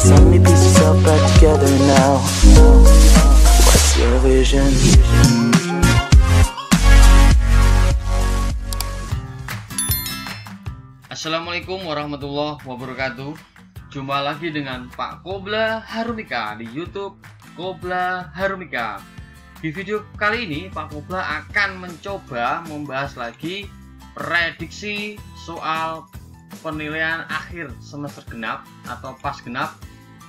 So many pieces all back together now. What's your vision? Assalamualaikum warahmatullahi wabarakatuh. Jumpa lagi dengan Pak Kobla Harumika di YouTube Kobla Harumika. Di video kali ini Pak Kobla akan mencoba membahas lagi prediksi soal penilaian akhir semester genap atau pas genap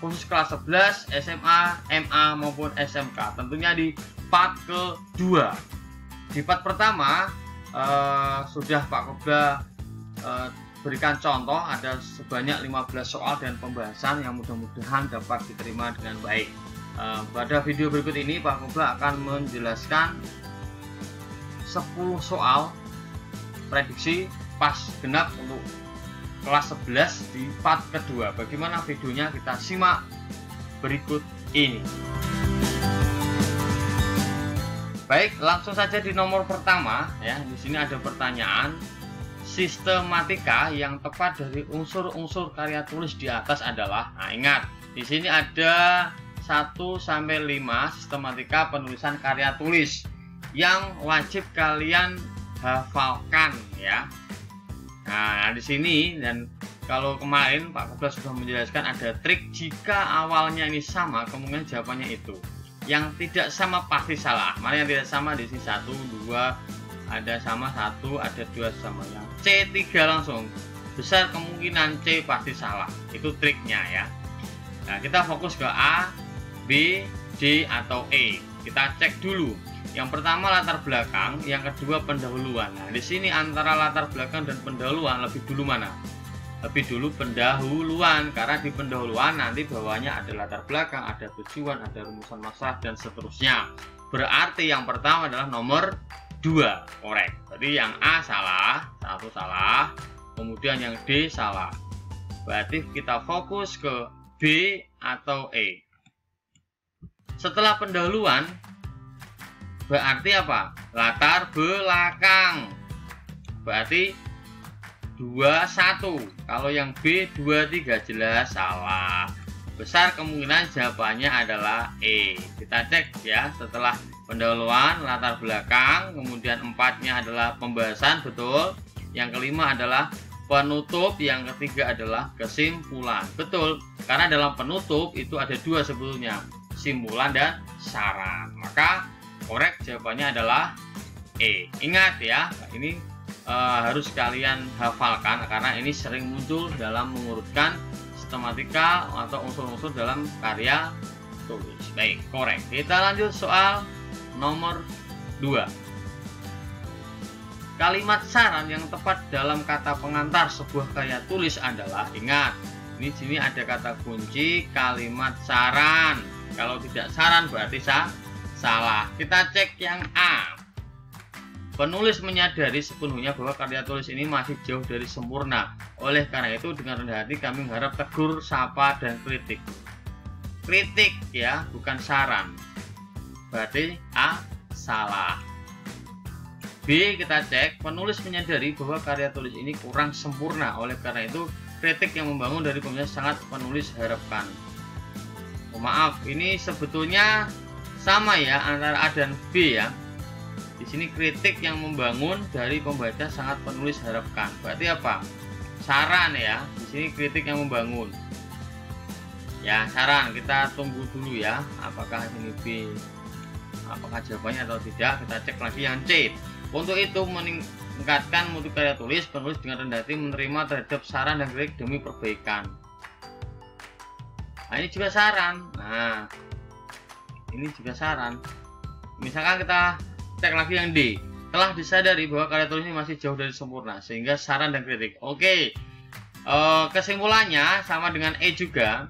khusus kelas 11 SMA, MA maupun SMK, tentunya di part kedua. Di part pertama sudah Pak Kobla berikan contoh, ada sebanyak 15 soal dan pembahasan yang mudah-mudahan dapat diterima dengan baik. Pada video berikut ini Pak Kobla akan menjelaskan 10 soal prediksi pas genap untuk kelas 11 di part kedua. Bagaimana videonya, kita simak berikut ini. Baik, langsung saja di nomor pertama ya. Di sini ada pertanyaan. Sistematika yang tepat dari unsur-unsur karya tulis di atas adalah, nah ingat, di sini ada 1 sampai 5 sistematika penulisan karya tulis yang wajib kalian hafalkan ya. Nah, di sini, dan kalau kemarin Pak Kobla sudah menjelaskan ada trik jika awalnya ini sama, kemungkinan jawabannya itu. Yang tidak sama pasti salah. Mana yang tidak sama di sini 1, 2 ada sama 1, ada 2 sama, yang C3 langsung besar kemungkinan C pasti salah. Itu triknya ya. Nah, kita fokus ke A, B, D atau E. Kita cek dulu. Yang pertama latar belakang, yang kedua pendahuluan. Nah, di sini antara latar belakang dan pendahuluan lebih dulu mana? Lebih dulu pendahuluan, karena di pendahuluan nanti bawahnya ada latar belakang, ada tujuan, ada rumusan masalah dan seterusnya. Berarti yang pertama adalah nomor 2, korek. Jadi yang A salah, 1 salah, kemudian yang D salah. Berarti kita fokus ke B atau E. Setelah pendahuluan berarti apa? Latar belakang. Berarti 21. Kalau yang B 23 jelas salah. Besar kemungkinan jawabannya adalah E. Kita cek ya, setelah pendahuluan, latar belakang, kemudian 4-nya adalah pembahasan, betul. Yang kelima adalah penutup, yang ketiga adalah kesimpulan, betul. Karena dalam penutup itu ada 2 sebetulnya, kesimpulan dan saran. Maka korek jawabannya adalah E. Ingat ya, ini harus kalian hafalkan karena ini sering muncul dalam mengurutkan sistematika atau unsur-unsur dalam karya tulis. Baik, korek. Kita lanjut soal nomor 2. Kalimat saran yang tepat dalam kata pengantar sebuah karya tulis adalah, ingat, ini sini ada kata kunci kalimat saran. Kalau tidak saran berarti salah. Kita cek yang A. Penulis menyadari sepenuhnya bahwa karya tulis ini masih jauh dari sempurna. Oleh karena itu dengan rendah hati kami mengharap tegur, sapa, dan kritik. Kritik ya, bukan saran. Berarti A salah. B kita cek, penulis menyadari bahwa karya tulis ini kurang sempurna. Oleh karena itu kritik yang membangun dari penulis sangat penulis harapkan. Oh, maaf, ini sebetulnya sama ya antara A dan B ya. Di sini kritik yang membangun dari pembaca sangat penulis harapkan. Berarti apa? Saran ya. Di sini kritik yang membangun. Ya, saran. Kita tunggu dulu ya. Apakah ini B? Apakah jawabannya atau tidak? Kita cek lagi yang C. Untuk itu meningkatkan mutu karya tulis, penulis dengan rendah hati menerima terhadap saran dan kritik demi perbaikan. Nah, ini juga saran. Nah, ini juga saran. Misalkan kita cek lagi yang D. Telah disadari bahwa karya tulis ini masih jauh dari sempurna, sehingga saran dan kritik. Oke. Kesimpulannya sama dengan E juga.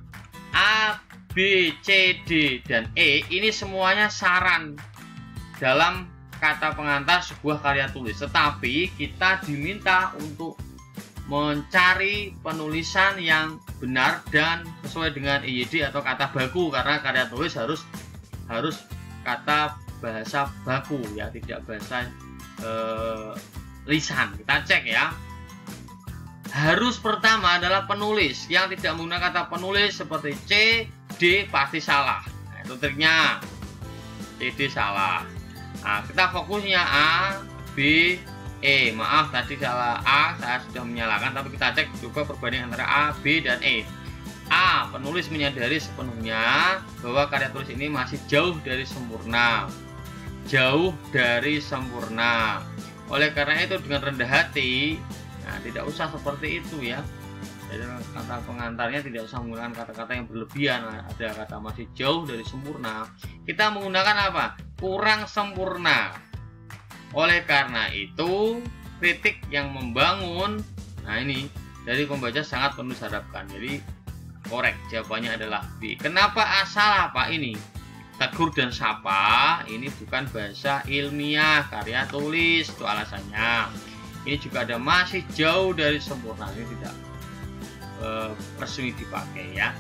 A, B, C, D, dan E ini semuanya saran dalam kata pengantar sebuah karya tulis. Tetapi kita diminta untuk mencari penulisan yang benar dan sesuai dengan EYD atau kata baku, karena karya tulis harus kata bahasa baku ya, tidak bahasa lisan. Kita cek ya. harus pertama adalah penulis. Yang tidak menggunakan kata penulis seperti C, D pasti salah. Nah, itu triknya. C, D salah. Nah, kita fokusnya A, B, E. Maaf tadi salah A, saya sudah menyalahkan, tapi kita cek juga perbandingan antara A, B, dan E. A. Penulis menyadari sepenuhnya bahwa karya tulis ini masih jauh dari sempurna. Jauh dari sempurna. Oleh karena itu dengan rendah hati, nah tidak usah seperti itu ya. Jadi kata pengantarnya tidak usah menggunakan kata-kata yang berlebihan. Ada kata masih jauh dari sempurna. Kita menggunakan apa? Kurang sempurna. Oleh karena itu kritik yang membangun, nah ini dari pembaca sangat penuh harapkan. Jadi korek, jawabannya adalah B. Kenapa salah Pak ini? Tegur dan sapa ini bukan bahasa ilmiah karya tulis, itu alasannya. Ini juga ada masih jauh dari sempurna, ini tidak resmi dipakai ya.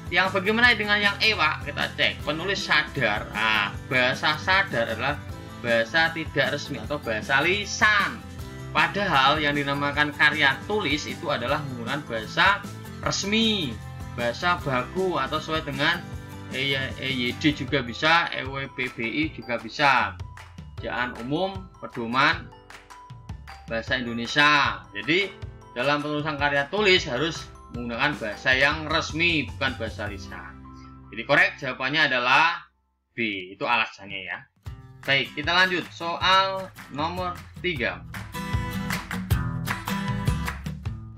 Yang bagaimana dengan yang E Pak? Kita cek penulis sadar. Nah, bahasa sadar adalah bahasa tidak resmi atau bahasa lisan. Padahal yang dinamakan karya tulis itu adalah menggunakan bahasa resmi, bahasa baku atau sesuai dengan EYD juga bisa, EWPBI juga bisa. Ejaan umum pedoman bahasa Indonesia. Jadi dalam penulisan karya tulis harus menggunakan bahasa yang resmi, bukan bahasa lisan. Jadi korek jawabannya adalah B. Itu alasannya ya. Baik, kita lanjut soal nomor 3.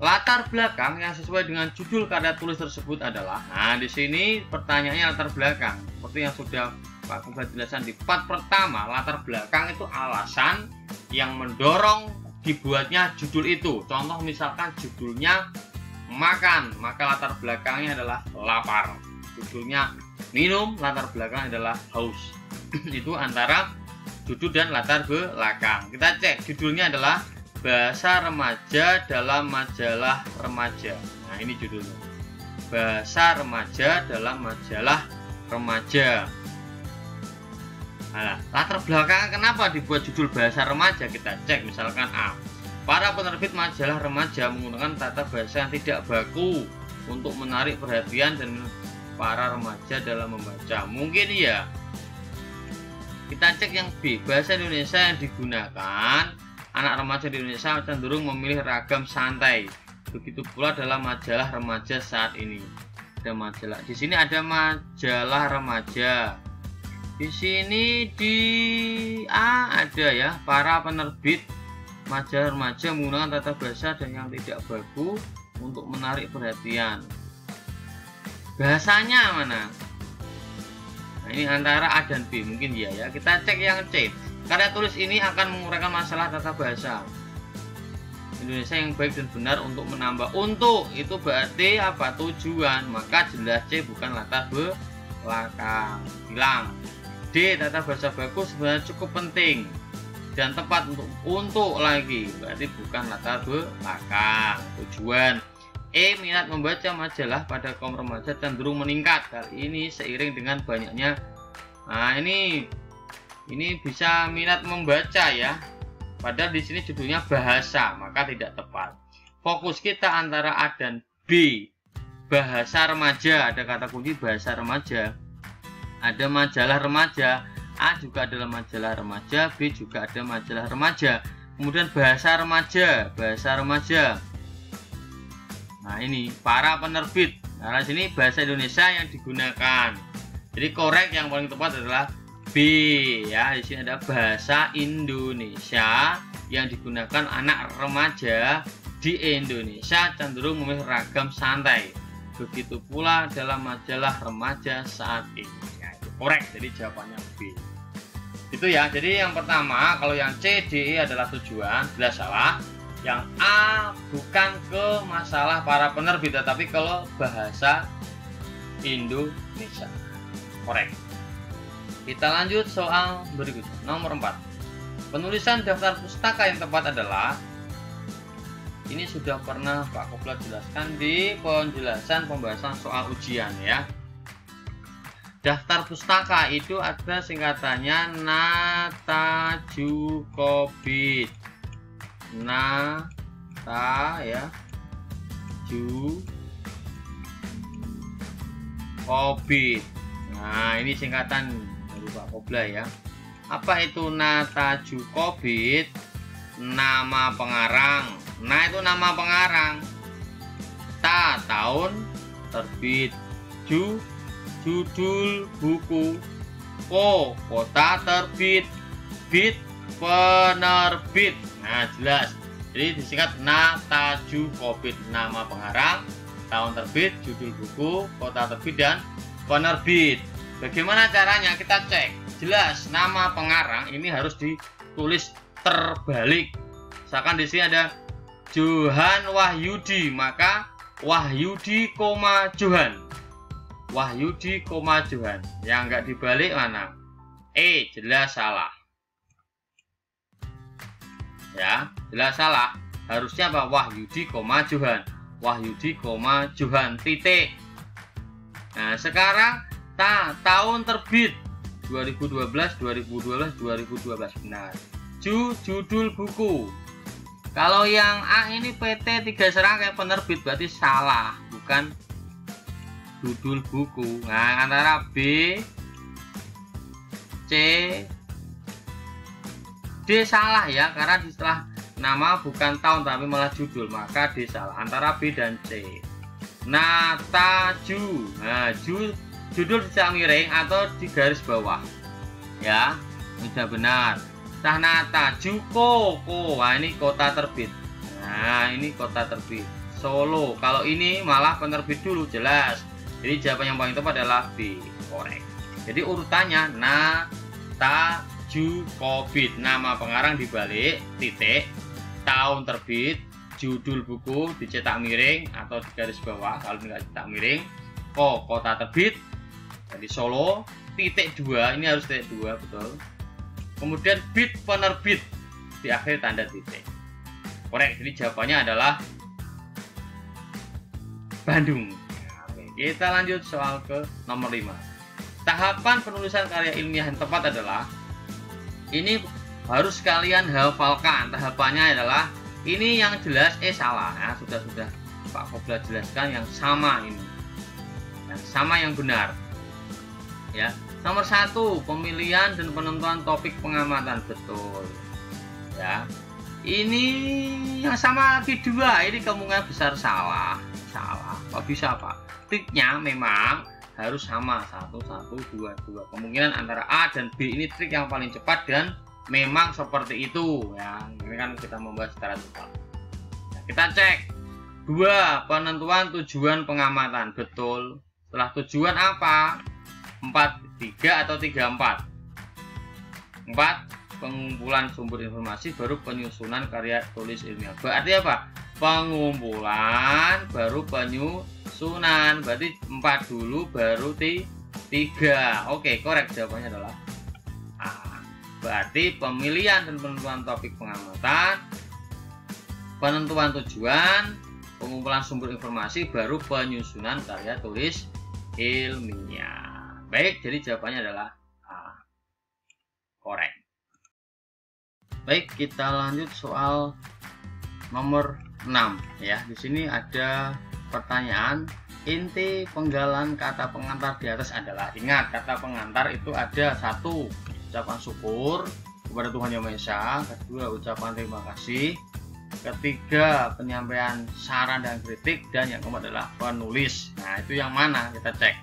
Latar belakang yang sesuai dengan judul karya tulis tersebut adalah, nah di sini pertanyaannya latar belakang. Seperti yang sudah Pak Kumpul jelaskan di part pertama, latar belakang itu alasan yang mendorong dibuatnya judul itu. Contoh misalkan judulnya makan, maka latar belakangnya adalah lapar. Judulnya minum, latar belakang adalah haus. Itu antara judul dan latar belakang. Kita cek judulnya adalah Bahasa Remaja dalam Majalah Remaja. Nah ini judulnya, Bahasa Remaja dalam Majalah Remaja. Nah, latar belakang kenapa dibuat judul Bahasa Remaja? Kita cek misalkan A. Para penerbit majalah remaja menggunakan tata bahasa yang tidak baku untuk menarik perhatian dan para remaja dalam membaca. Mungkin ya. Kita cek yang B. Bahasa Indonesia yang digunakan anak remaja di Indonesia cenderung memilih ragam santai. Begitu pula dalam majalah remaja saat ini. Ada majalah. Di sini ada majalah remaja. Di sini di A ada ya, para penerbit majalah remaja menggunakan tata bahasa dan yang tidak baku untuk menarik perhatian. Bahasanya mana? Nah, ini antara A dan B mungkin ya. Kita cek yang C. Karya tulis ini akan menguraikan masalah tata bahasa Indonesia yang baik dan benar untuk menambah. Untuk itu berarti apa? Tujuan. Maka jelas C bukan latar belakang. Hilang. D. Tata bahasa bagus sebenarnya cukup penting dan tepat untuk lagi, berarti bukan latar belakang. Tujuan. E. Minat membaca majalah pada kaum remaja cenderung meningkat. Hal ini seiring dengan banyaknya. Nah ini bisa minat membaca ya. Padahal di sini judulnya bahasa, maka tidak tepat. Fokus kita antara A dan B. Bahasa remaja, ada kata kunci bahasa remaja. Ada majalah remaja. A juga adalah majalah remaja, B juga ada majalah remaja. Kemudian bahasa remaja, bahasa remaja. Nah ini para penerbit. Nah di sini bahasa Indonesia yang digunakan. Jadi korek yang paling tepat adalah B ya. Di sini ada bahasa Indonesia yang digunakan anak remaja di Indonesia cenderung memilih ragam santai. Begitu pula dalam majalah remaja saat ini. Ya, itu korek. Jadi jawabannya B. Itu ya. Jadi yang pertama kalau yang C, D, E adalah tujuan, jelas salah. Yang A bukan ke masalah para penerbit, tapi kalau bahasa Indonesia. Korek. Kita lanjut soal berikutnya, nomor 4. Penulisan daftar pustaka yang tepat adalah, ini sudah pernah Pak Kopla jelaskan di penjelasan pembahasan soal ujian ya. Daftar pustaka itu ada singkatannya Natajukobit. Nata ya, Natajukobit. Nah, ini singkatan dari Pak Kobla ya. Apa itu Natajukobit? Nama pengarang. Nah, itu nama pengarang. Ta, tahun terbit. Ju, judul buku. Ko, kota terbit. Bit, penerbit. Nah, jelas. Jadi disingkat Natajukobit, nama pengarang, tahun terbit, judul buku, kota terbit, dan penerbit. Bagaimana caranya? Kita cek. Jelas nama pengarang ini harus ditulis terbalik. Misalkan di sini ada Johan Wahyudi, maka Wahyudi, Johan. Wahyudi, Johan. Yang enggak dibalik mana? Jelas salah. Ya, jelas salah. Harusnya apa? Wahyudi, Johan. Wahyudi, Johan, titik. Nah, sekarang tahun terbit 2012, 2012, 2012. Benar. Judul buku. Kalau yang A ini PT 3 Serangkai penerbit, berarti salah, bukan judul buku. Nah, antara B, C, D salah ya, karena setelah nama bukan tahun tapi malah judul, maka D salah. Antara B dan C. Nataju. Nah, judul dicak miring atau di garis bawah. Ya, sudah benar. Natajuko. Wah, ini kota terbit. Nah, ini kota terbit Solo. Kalau ini malah penerbit dulu, jelas. Jadi jawaban yang paling tepat adalah B, korek. Jadi urutannya Natajukobit, nama pengarang dibalik, titik, tahun terbit, judul buku dicetak miring atau di garis bawah kalau tidak cetak miring, kota terbit, jadi Solo, titik 2, ini harus titik 2, betul. Kemudian bit, penerbit, di akhir tanda titik. Korek, jadi jawabannya adalah Bandung. Oke, kita lanjut soal ke nomor 5. Tahapan penulisan karya ilmiah yang tepat adalah, ini harus kalian hafalkan. Tahapannya adalah ini yang jelas salah. Nah, sudah Pak Kobla jelaskan yang sama ini, yang sama yang benar ya. Nomor 1, pemilihan dan penentuan topik pengamatan, betul ya. Ini yang sama lagi 2, ini kemungkinan besar salah. Kok bisa Pak? Triknya memang harus sama, 1, 1, 2, 2. Kemungkinan antara A dan B ini trik yang paling cepat dan memang seperti itu ya. Ini kan kita membahas secara cepat. Nah, kita cek. 2, penentuan tujuan pengamatan, betul. Setelah tujuan apa? 4-3 atau 3-4? 4, pengumpulan sumber informasi baru penyusunan karya tulis ilmiah. Berarti apa? Pengumpulan baru penyusunan. Berarti 4 dulu baru 3. Oke, korek, jawabannya adalah A. Berarti pemilihan dan penentuan topik pengamatan, penentuan tujuan, pengumpulan sumber informasi baru penyusunan karya tulis ilmiah. Baik, jadi jawabannya adalah A. Korek. Baik, kita lanjut soal nomor 6 ya. Di sini ada pertanyaan, inti penggalan kata pengantar di atas adalah. Ingat, kata pengantar itu ada 1, ucapan syukur kepada Tuhan Yang Maha Esa, 2, ucapan terima kasih, 3, penyampaian saran dan kritik, dan yang keempat adalah penulis. Nah, itu yang mana? Kita cek.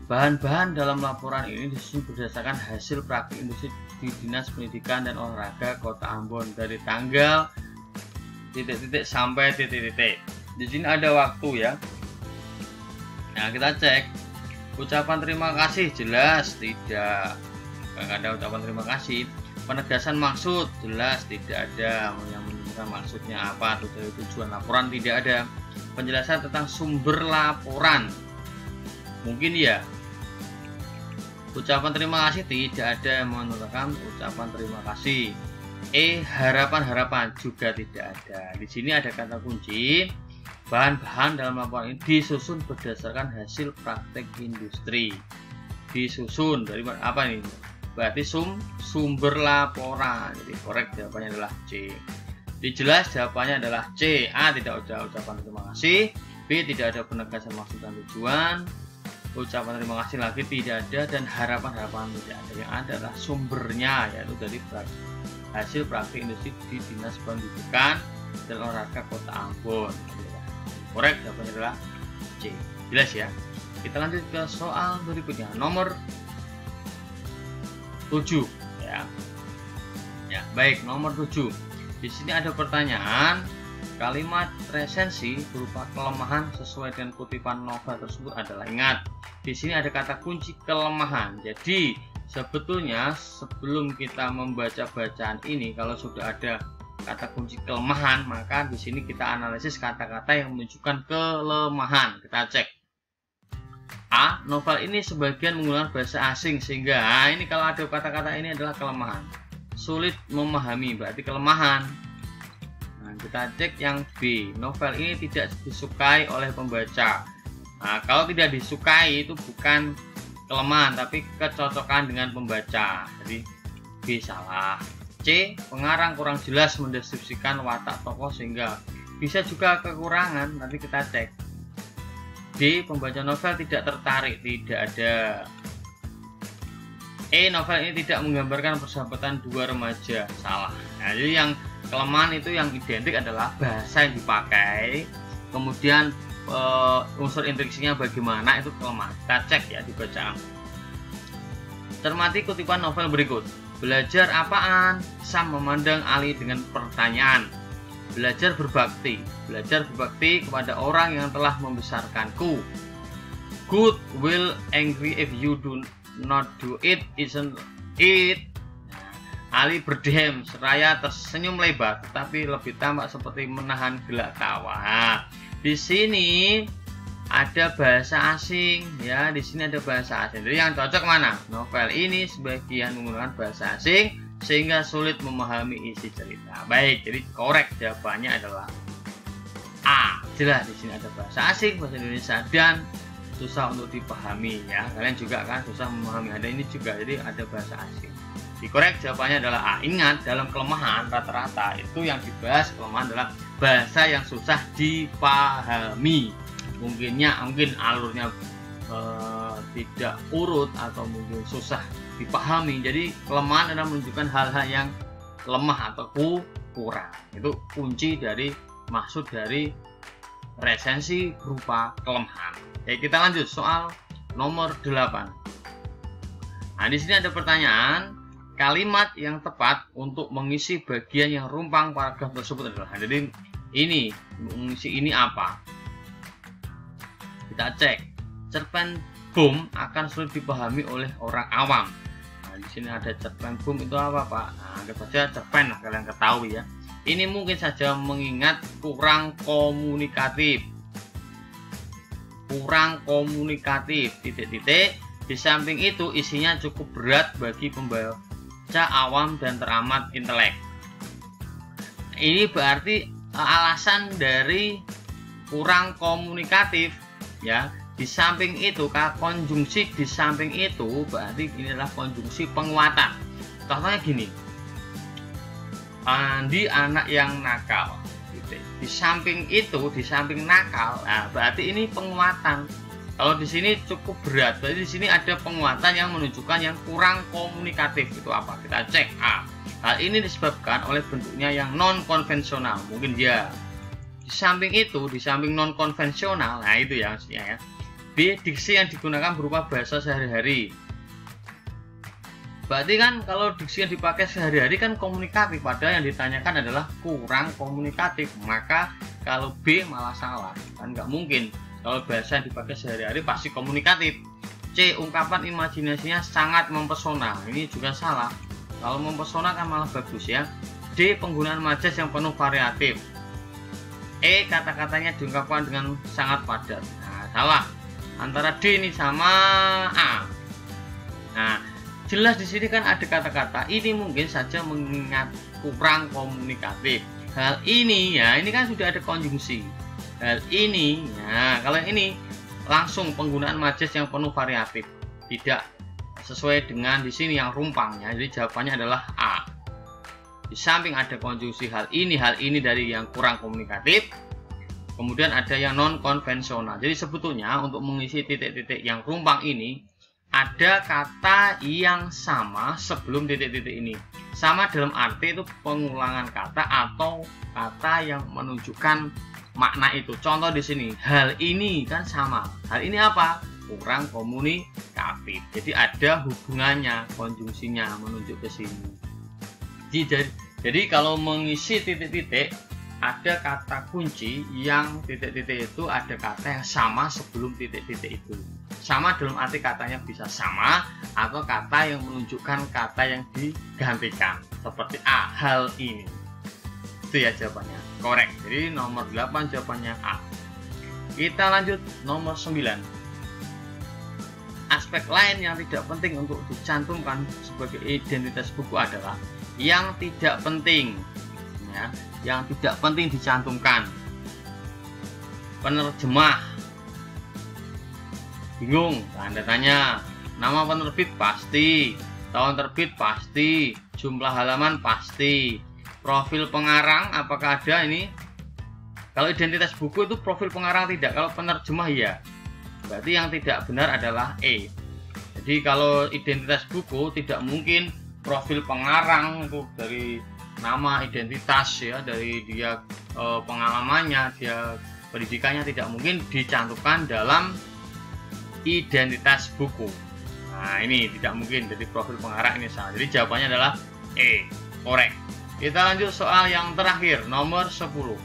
Bahan-bahan dalam laporan ini disusun berdasarkan hasil praktik industri di Dinas Pendidikan dan Olahraga Kota Ambon dari tanggal titik-titik sampai titik-titik. Di sini ada waktu ya. Nah, kita cek. Ucapan terima kasih jelas tidak. Nggak ada ucapan terima kasih. Penegasan maksud jelas tidak ada. Yang menunjukkan maksudnya apa atau dari tujuan laporan tidak ada. Penjelasan tentang sumber laporan mungkin ya. Ucapan terima kasih tidak ada yang menunjukkan ucapan terima kasih. Harapan-harapan juga tidak ada. Di sini ada kata kunci, bahan-bahan dalam laporan ini disusun berdasarkan hasil praktek industri. Disusun dari apa ini? Berarti sumber laporan. Jadi korek, jawabannya adalah C. Jelas jawabannya adalah C. A. Tidak ada ucapan terima kasih. B. Tidak ada penegasan maksud dan tujuan. Ucapan terima kasih lagi tidak ada, dan harapan-harapan tidak ada. Yang ada adalah sumbernya, yaitu dari hasil praktik industri di Dinas Pendidikan dan Olahraga Kota Ambon. Korek, jawabannya adalah C. Jelas ya. Kita lanjut ke soal berikutnya, nomor 7 ya. Ya, baik, nomor 7. Di sini ada pertanyaan, kalimat resensi berupa kelemahan sesuai dengan kutipan novel tersebut adalah, ingat, di sini ada kata kunci kelemahan. Jadi sebetulnya sebelum kita membaca bacaan ini, kalau sudah ada kata kunci kelemahan, maka di sini kita analisis kata-kata yang menunjukkan kelemahan. Kita cek. A. Novel ini sebagian menggunakan bahasa asing sehingga ini kalau ada kata-kata ini adalah kelemahan. Sulit memahami berarti kelemahan. Nah, kita cek yang B. Novel ini tidak disukai oleh pembaca. Nah, kalau tidak disukai itu bukan kelemahan tapi kecocokan dengan pembaca. Jadi B salah. C. Pengarang kurang jelas mendeskripsikan watak tokoh sehingga bisa juga kekurangan. Nanti kita cek. D. Pembaca novel tidak tertarik, tidak ada. E. Novel ini tidak menggambarkan persahabatan dua remaja, salah. Nah, jadi yang kelemahan itu yang identik adalah bahasa yang dipakai, kemudian unsur intriksinya bagaimana, itu kelemahan. Kita cek ya di bacaan. Cermati kutipan novel berikut. Belajar apaan? Sam memandang Ali dengan pertanyaan. Belajar berbakti. Belajar berbakti kepada orang yang telah membesarkanku. Good will angry if you do not do it, isn't it? Ali berdiam seraya tersenyum lebar, tetapi lebih tampak seperti menahan gelak tawa. Di sini ada bahasa asing, ya. Di sini ada bahasa asing. Jadi yang cocok mana? Novel ini sebagian menggunakan bahasa asing sehingga sulit memahami isi cerita. Baik, jadi korek jawabannya adalah A. Jelas di sini ada bahasa asing, bahasa Indonesia, dan susah untuk dipahami ya. Kalian juga kan susah memahami. Ada ini juga, jadi ada bahasa asing. Dikorek jawabannya adalah A. Ingat, dalam kelemahan rata-rata itu yang dibahas kelemahan adalah bahasa yang susah dipahami. Mungkin alurnya tidak urut atau mungkin susah dipahami. Jadi kelemahan adalah menunjukkan hal-hal yang lemah atau kurang. Itu kunci dari maksud dari resensi berupa kelemahan. Oke, kita lanjut soal nomor 8. Nah, di sini ada pertanyaan, kalimat yang tepat untuk mengisi bagian yang rumpang paragraf tersebut adalah. Jadi ini mengisi ini apa? Kita cek. Cerpen bom akan sulit dipahami oleh orang awam. Nah, di sini ada cerpen bom itu apa, Pak? Nah, anggap saja cerpen lah, kalian ketahui ya. Ini mungkin saja mengingat kurang komunikatif. Titik-titik. Di samping itu isinya cukup berat bagi pembaca awam dan teramat intelek. Ini berarti alasan dari kurang komunikatif ya. Di samping itu, konjungsi di samping itu berarti ini adalah konjungsi penguatan. Contohnya gini, Andi anak yang nakal. Di samping itu, di samping nakal, nah berarti ini penguatan. Kalau di sini cukup berat, berarti di sini ada penguatan yang menunjukkan yang kurang komunikatif. Itu apa? Kita cek A. Hal ini disebabkan oleh bentuknya yang non konvensional. Mungkin dia. Di samping itu, di samping non konvensional, nah itu ya maksudnya ya. B. Diksi yang digunakan berupa bahasa sehari-hari. Berarti kan kalau diksi yang dipakai sehari-hari kan komunikatif, padahal yang ditanyakan adalah kurang komunikatif. Maka kalau B malah salah, kan nggak mungkin. Kalau bahasa yang dipakai sehari-hari pasti komunikatif. C. Ungkapan imajinasinya sangat mempesona. Ini juga salah. Kalau mempesona kan malah bagus ya. D. Penggunaan majas yang penuh variatif. E. Kata-katanya diungkapkan dengan sangat padat. Nah, salah. Antara D ini sama A. Nah, jelas di sini kan ada kata-kata ini mungkin saja mengingat kurang komunikatif. Hal ini ya, ini kan sudah ada konjungsi. Hal ini, ya kalau ini langsung penggunaan majas yang penuh variatif, tidak sesuai dengan di sini yang rumpangnya. Jadi jawabannya adalah A. Di samping ada konjungsi hal ini dari yang kurang komunikatif, kemudian ada yang non konvensional. Jadi sebetulnya untuk mengisi titik-titik yang rumpang ini ada kata yang sama sebelum titik-titik ini. Sama dalam arti itu pengulangan kata atau kata yang menunjukkan makna itu. Contoh di sini, hal ini kan sama. Hal ini apa? Kurang komunikatif. Jadi ada hubungannya, konjungsinya menunjuk ke sini. Jadi kalau mengisi titik-titik ada kata kunci yang titik-titik itu ada kata yang sama sebelum titik-titik itu. Sama dalam arti katanya bisa sama atau kata yang menunjukkan kata yang digantikan. Seperti A, hal ini. Itu ya jawabannya. Korek. Jadi nomor 8 jawabannya A. Kita lanjut nomor 9. Aspek lain yang tidak penting untuk dicantumkan sebagai identitas buku adalah yang tidak penting. Ya, yang tidak penting dicantumkan. Penerjemah. Bingung, tanda tanya. Nama penerbit pasti, tahun terbit pasti, jumlah halaman pasti, profil pengarang apakah ada ini? Kalau identitas buku itu profil pengarang tidak, kalau penerjemah ya. Berarti yang tidak benar adalah E. Jadi kalau identitas buku tidak mungkin profil pengarang itu dari nama identitas ya, dari dia pengalamannya, dia pendidikannya tidak mungkin dicantumkan dalam identitas buku. Nah ini tidak mungkin, jadi profil pengarang ini salah. Jadi jawabannya adalah E, korek. Kita lanjut soal yang terakhir, nomor 10.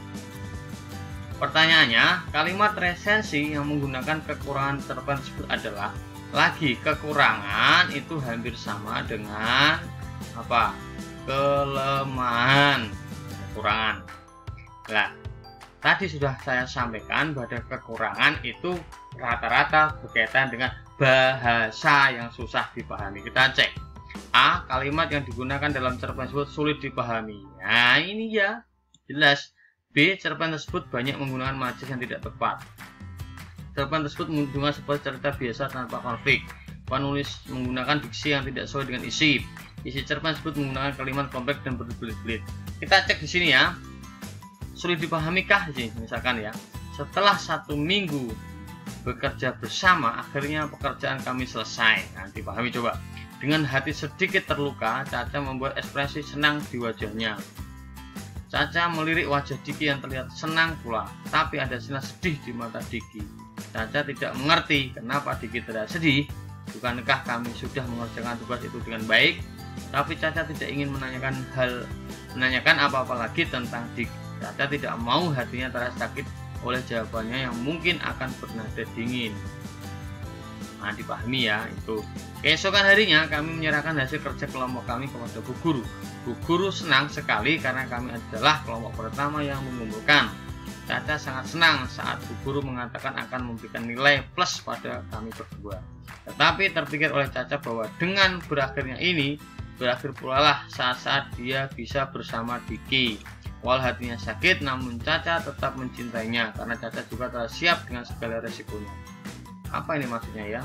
Pertanyaannya, kalimat resensi yang menggunakan kekurangan cerpen tersebut adalah, lagi kekurangan itu hampir sama dengan apa? Kelemahan. Kekurangan. Nah, tadi sudah saya sampaikan bahwa kekurangan itu rata-rata berkaitan dengan bahasa yang susah dipahami. Kita cek. A, kalimat yang digunakan dalam cerpen tersebut sulit dipahami. Nah ini ya jelas. B, cerpen tersebut banyak menggunakan majas yang tidak tepat. Cerpen tersebut menggunakan sebuah cerita biasa tanpa konflik. Penulis menggunakan diksi yang tidak sesuai dengan isi. Isi cerpen tersebut menggunakan kalimat kompleks dan berbelit-belit. Kita cek di sini ya. Sulit dipahamikah sih misalkan ya. Setelah 1 minggu bekerja bersama, akhirnya pekerjaan kami selesai. Nah, dipahami coba. Dengan hati sedikit terluka, Caca membuat ekspresi senang di wajahnya. Caca melirik wajah Diki yang terlihat senang pula, tapi ada sinar sedih di mata Diki. Caca tidak mengerti kenapa Diki tidak sedih. Bukankah kami sudah mengerjakan tugas itu dengan baik? Tapi Caca tidak ingin menanyakan apa-apa lagi tentang Diki. Caca tidak mau hatinya terasa sakit oleh jawabannya yang mungkin akan bernada dingin. Nah, dipahami ya itu. Keesokan harinya kami menyerahkan hasil kerja kelompok kami kepada Bu Guru. Bu Guru senang sekali karena kami adalah kelompok pertama yang mengumpulkan. Caca sangat senang saat Bu Guru mengatakan akan memberikan nilai plus pada kami berdua. Tetapi terpikir oleh Caca bahwa dengan berakhirnya ini, berakhir pula lah saat-saat dia bisa bersama Diki. Walau hatinya sakit, namun Caca tetap mencintainya karena Caca juga telah siap dengan segala resikonya. Apa ini maksudnya ya?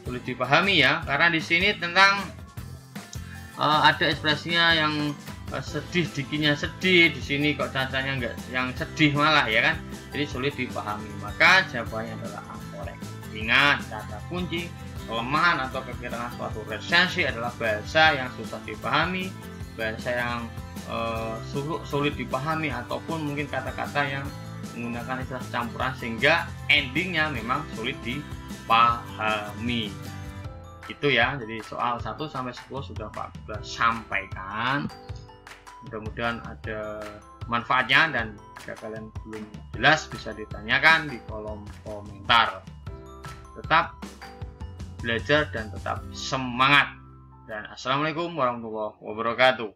Sulit dipahami ya, karena di sini tentang ada ekspresinya yang sedih, Dikinya sedih, di sini kok Cacanya enggak yang sedih malah ya kan? Jadi sulit dipahami. Maka jawabannya adalah A, korek. Ingat, kata kunci kelemahan atau kekurangan suatu resensi adalah bahasa yang susah dipahami, bahasa yang sulit dipahami, ataupun mungkin kata-kata yang menggunakan istilah campuran sehingga endingnya memang sulit dipahami. Itu ya, jadi soal 1 sampai 10 sudah Pak sudah sampaikan. Mudah-mudahan ada manfaatnya, dan jika kalian belum jelas bisa ditanyakan di kolom komentar. Tetap belajar dan tetap semangat. Dan assalamualaikum warahmatullahi wabarakatuh.